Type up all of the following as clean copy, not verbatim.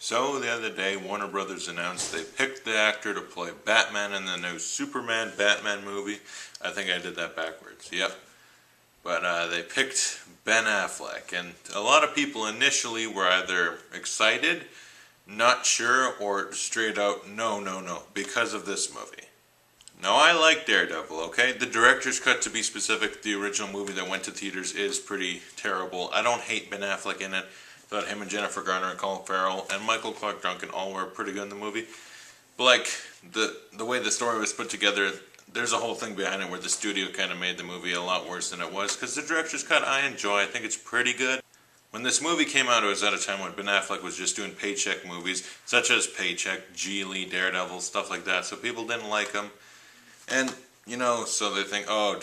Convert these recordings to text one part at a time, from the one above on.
So the other day, Warner Brothers announced they picked the actor to play Batman in the new Superman Batman movie. I think I did that backwards. Yep. But they picked Ben Affleck, and a lot of people initially were either excited, not sure, or straight out no, because of this movie. Now, I like Daredevil, okay? The director's cut, to be specific, the original movie that went to theaters is pretty terrible. I don't hate Ben Affleck in it. I thought him and Jennifer Garner and Colin Farrell and Michael Clarke Duncan all were pretty good in the movie. But, like, the way the story was put together, there's a whole thing behind it where the studio kind of made the movie a lot worse than it was. Because the director's cut, I enjoy. I think it's pretty good. When this movie came out, it was at a time when Ben Affleck was just doing paycheck movies, such as Paycheck, Geely, Daredevil, stuff like that. So people didn't like him. And, you know, so they think, oh,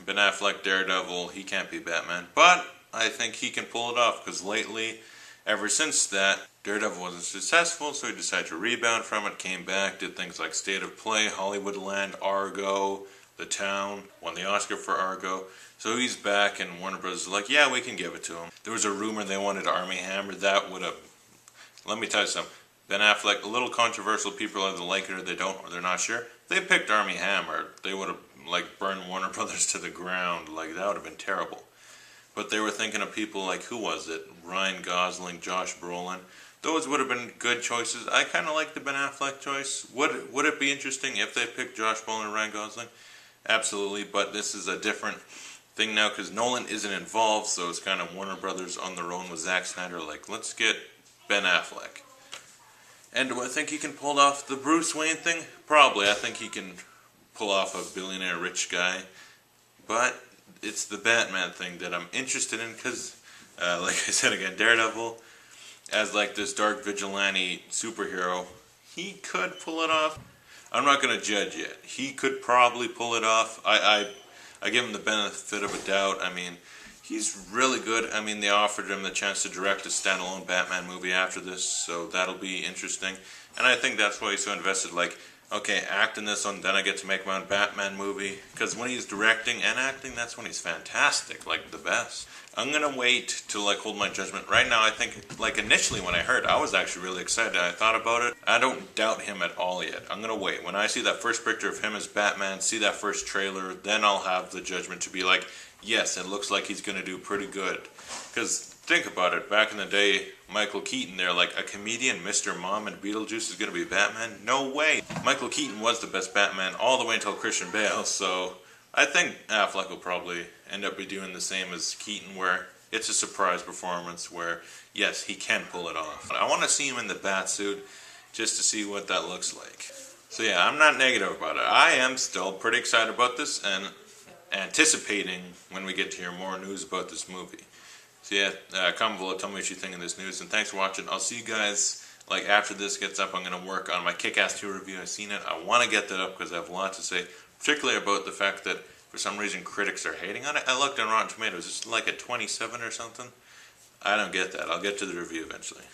Ben Affleck, Daredevil, he can't be Batman. But I think he can pull it off, because lately, ever since that, Daredevil wasn't successful, so he decided to rebound from it, came back, did things like State of Play, Hollywoodland, Argo, The Town, won the Oscar for Argo. So he's back, and Warner Bros. Is like, yeah, we can give it to him. There was a rumor they wanted Armie Hammer. That would have... Let me tell you something. Ben Affleck, a little controversial. People either like it or they don't, or they're not sure. They picked Armie Hammer. They would have, like, burned Warner Brothers to the ground. Like, that would have been terrible. But they were thinking of people like, who was it? Ryan Gosling, Josh Brolin. Those would have been good choices. I kind of like the Ben Affleck choice. Would it be interesting if they picked Josh Brolin and Ryan Gosling? Absolutely, but this is a different thing now because Nolan isn't involved, so it's kind of Warner Brothers on their own with Zack Snyder. Like, let's get Ben Affleck. And do I think he can pull off the Bruce Wayne thing? Probably. I think he can pull off a billionaire rich guy. But it's the Batman thing that I'm interested in because, like I said again, Daredevil, as like this dark vigilante superhero, he could pull it off. I'm not going to judge yet. He could probably pull it off. I give him the benefit of a doubt. I mean, he's really good. I mean, they offered him the chance to direct a standalone Batman movie after this, so that'll be interesting. And I think that's why he's so invested. Like, okay, act in this one, then I get to make my own Batman movie. Because when he's directing and acting, that's when he's fantastic, like the best. I'm going to wait to, like, hold my judgment. Right now, I think, like, initially when I heard, I was actually really excited. I thought about it. I don't doubt him at all yet. I'm going to wait. When I see that first picture of him as Batman, see that first trailer, then I'll have the judgment to be like, yes, it looks like he's going to do pretty good. Because think about it. Back in the day, Michael Keaton, they're like, a comedian, Mr. Mom, and Beetlejuice is going to be Batman? No way. Michael Keaton was the best Batman all the way until Christian Bale, so I think Affleck will probably end up be doing the same as Keaton, where it's a surprise performance where, yes, he can pull it off. I want to see him in the Batsuit just to see what that looks like. So yeah, I'm not negative about it. I am still pretty excited about this and anticipating when we get to hear more news about this movie. So yeah, comment below, tell me what you think of this news, and thanks for watching. I'll see you guys, like, after this gets up. I'm going to work on my Kick-Ass 2 review. I've seen it. I want to get that up because I have a lot to say, particularly about the fact that for some reason critics are hating on it. I looked on Rotten Tomatoes. It's like a 27 or something. I don't get that. I'll get to the review eventually.